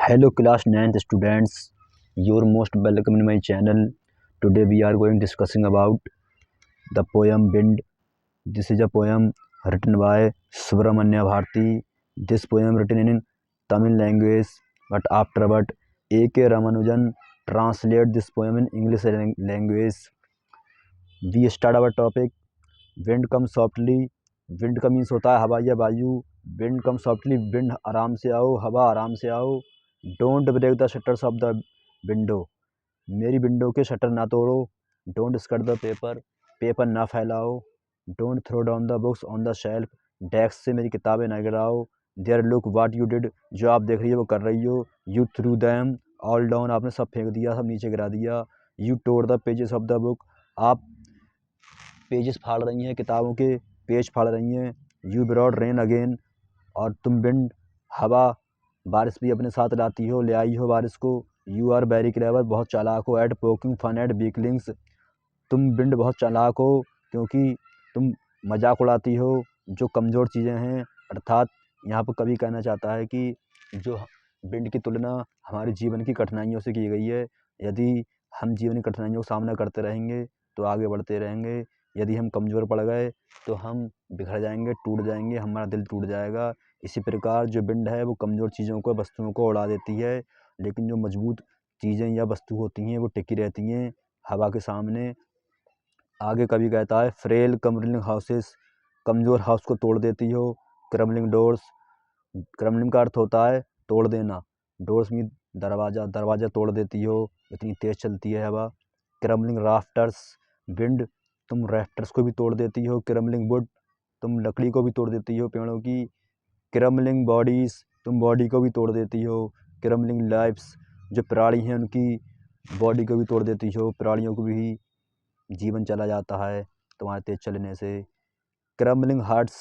Hello class 9th students, your most welcome in my channel. Today we are going discussing about the poem Wind. This is a poem written by Subramanya Bharti. This poem written in Tamil language, but afterward A.K. Ramanujan translate this poem in English language. We start our topic. Wind comes softly. Wind का means होता है हवा या वायु. Wind comes softly. Wind आराम से आओ, हवा आराम से आओ. Don't break the shutters of the window. मेरी विंडो के शटर ना तोड़ो. Don't scut the paper. Paper ना फैलाओ. Don't throw down the books on the shelf. Desk से मेरी किताबें ना गिराओ. There look what you did. जो आप देख रही हो वो कर रही हो. You threw them all down. आपने सब फेंक दिया, सब नीचे गिरा दिया. You tore the pages of the book. आप पेजेस फाड़ रही हैं, किताबों के पेज फाड़ रही हैं. You brought rain again. और तुम विंड हवा बारिश भी अपने साथ लाती हो, ले आई हो बारिश को. You are very clever. बहुत चालाक हो. At poking fun at weaklings. तुम विंड बहुत चालाक हो क्योंकि तुम मजाक उड़ाती हो जो कमज़ोर चीज़ें हैं. अर्थात यहाँ पर कवि कहना चाहता है कि जो विंड की तुलना हमारे जीवन की कठिनाइयों से की गई है. यदि हम जीवन की कठिनाइयों का सामना करते रहेंगे तो आगे बढ़ते रहेंगे. यदि हम कमज़ोर पड़ गए तो हम बिखर जाएंगे, टूट जाएंगे, हमारा दिल टूट जाएगा. इसी प्रकार जो विंड है वो कमज़ोर चीज़ों को, वस्तुओं को उड़ा देती है, लेकिन जो मजबूत चीज़ें या वस्तु होती हैं वो टिकी रहती हैं हवा के सामने. आगे कवि कहता है फ्रेल क्रम्बलिंग हाउसेस. कमज़ोर हाउस को तोड़ देती हो. Crumbling doors. क्रम्बलिंग का अर्थ होता है तोड़ देना. डोर्स में दरवाज़ा तोड़ देती हो, इतनी तेज़ चलती है हवा. Crumbling rafters. विंड तुम राफ्टर्स को भी तोड़ देती हो. Crumbling would. तुम लकड़ी को भी तोड़ देती हो पेड़ों की. Crumbling bodies. तुम बॉडी को भी तोड़ देती हो. Crumbling lives. जो प्राणी हैं उनकी बॉडी को भी तोड़ देती हो. प्राणियों को भी जीवन चला जाता है तुम्हारे तेज चलने से. Crumbling hearts.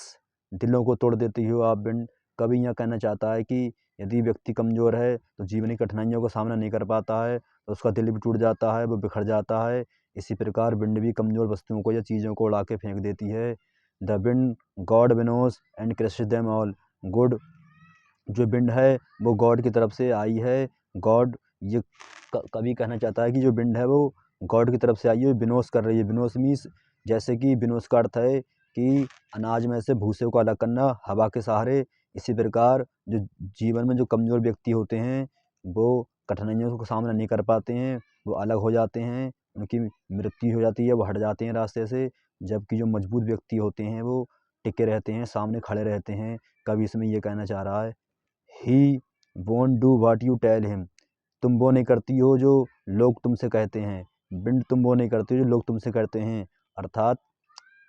दिलों को तोड़ देती हो आप विंड. कवि यह कहना चाहता है कि यदि व्यक्ति कमज़ोर है तो जीवन की कठिनाइयों का सामना नहीं कर पाता है तो उसका दिल भी टूट जाता है, वो बिखर जाता है. इसी प्रकार विंड भी कमज़ोर वस्तुओं को या चीज़ों को उड़ा के फेंक देती है. The wind god winnows and crushes them all. Good जो विंड है वो गॉड की तरफ से आई है. गॉड ये कवि कहना चाहता है कि जो विंड है वो गॉड की तरफ से आई है, विनोश कर रही है. विनोश मीन्स जैसे कि विनोश का अर्थ है कि अनाज में से भूसे को अलग करना हवा के सहारे. इसी प्रकार जो जीवन में जो कमज़ोर व्यक्ति होते हैं वो कठिनाइयों का सामना नहीं कर पाते हैं, वो अलग हो जाते हैं, उनकी मृत्यु हो जाती है, वो हट जाते हैं रास्ते से. जबकि जो मजबूत व्यक्ति होते हैं वो टिके रहते हैं, सामने खड़े रहते हैं. कवि इसमें ये कहना चाह रहा है he won't do what you tell him. तुम वो नहीं करती हो जो लोग तुमसे कहते हैं. विंड तुम वो नहीं करती हो जो लोग तुमसे कहते हैं. अर्थात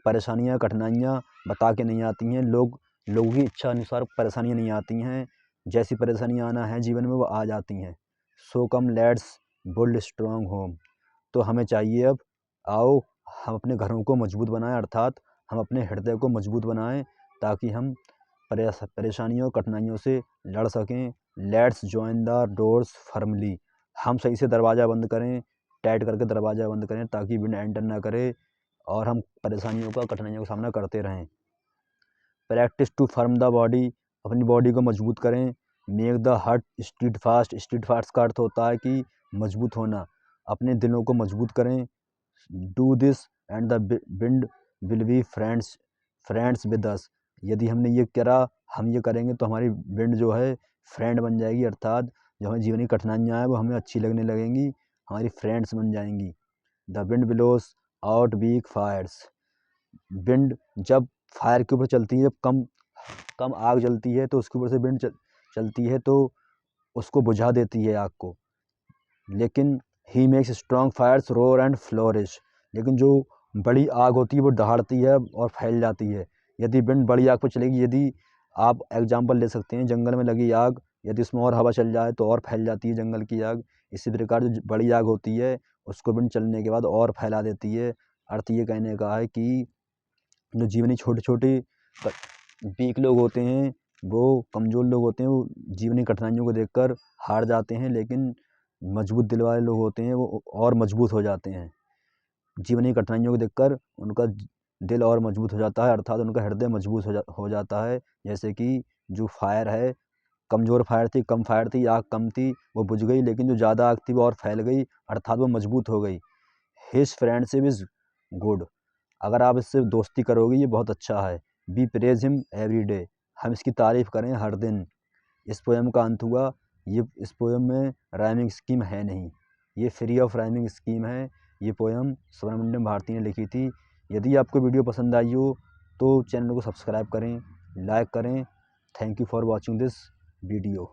परेशानियाँ, कठिनाइयाँ बता के नहीं आती हैं. लोगों की इच्छा अनुसार परेशानियाँ नहीं आती हैं. जैसी परेशानियाँ आना है जीवन में वो आ जाती हैं. So come let's build strong home. तो हमें चाहिए अब आओ हम अपने घरों को मजबूत बनाएं. अर्थात हम अपने हृदय को मजबूत बनाएं ताकि हम परेशानियों, कठिनाइयों से लड़ सकें. Let's join the doors firmly. हम सही से दरवाज़ा बंद करें, टाइट करके दरवाज़ा बंद करें ताकि विंड एंटर ना करे और हम परेशानियों का, कठिनाइयों का सामना करते रहें. Practice to firm the body. अपनी बॉडी को मजबूत करें. Make the heart steadfast. Steadfast का अर्थ होता है कि मजबूत होना. अपने दिलों को मजबूत करें. Do this and the wind will be friends with us. यदि हमने ये करा, हम ये करेंगे तो हमारी विंड जो है फ्रेंड बन जाएगी. अर्थात जो हमें जीवन की कठिनाइयाँ हैं वो हमें अच्छी लगने लगेंगी, हमारी फ्रेंड्स बन जाएंगी. The wind blows out weak fires. Wind जब फायर के ऊपर चलती है, जब कम आग जलती है तो उसके ऊपर से विंड चलती है तो उसको बुझा देती है आग को. लेकिन he makes strong fires roar and flourish. लेकिन जो बड़ी आग होती है वो दहाड़ती है और फैल जाती है. यदि विंड बड़ी आग पर चलेगी, यदि आप एग्जाम्पल ले सकते हैं जंगल में लगी आग, यदि उसमें और हवा चल जाए तो और फैल जाती है जंगल की आग. इसी प्रकार जो बड़ी आग होती है उसको विंड चलने के बाद और फैला देती है. अर्थ ये कहने का है कि जो जीवनी छोटे छोटे वीक लोग होते हैं, वो कमज़ोर लोग होते हैं, वो जीवनी कठिनाइयों को देखकर हार जाते हैं, लेकिन मजबूत दिल वाले लोग होते हैं वो और मजबूत हो जाते हैं. जीवनी कठिनाइयों को देखकर उनका दिल और मजबूत हो जाता है. अर्थात उनका हृदय मजबूत हो जाता है. जैसे कि जो फायर है कमज़ोर फायर थी, कम फायर थी, आग कम थी, वो बुझ गई, लेकिन जो ज़्यादा आग थी वो और फैल गई, अर्थात वो मजबूत हो गई। His friendship is good. अगर आप इससे दोस्ती करोगे ये बहुत अच्छा है। Be praise him every day. हम इसकी तारीफ़ करें हर दिन। इस पोएम का अंत हुआ। ये इस पोएम में राइमिंग स्कीम है नहीं, ये फ्री ऑफ राइमिंग स्कीम है। ये पोएम सुब्रमण्यम भारती ने लिखी थी। यदि आपको वीडियो पसंद आई हो तो चैनल को सब्सक्राइब करें, लाइक करें। Thank you for watching this video.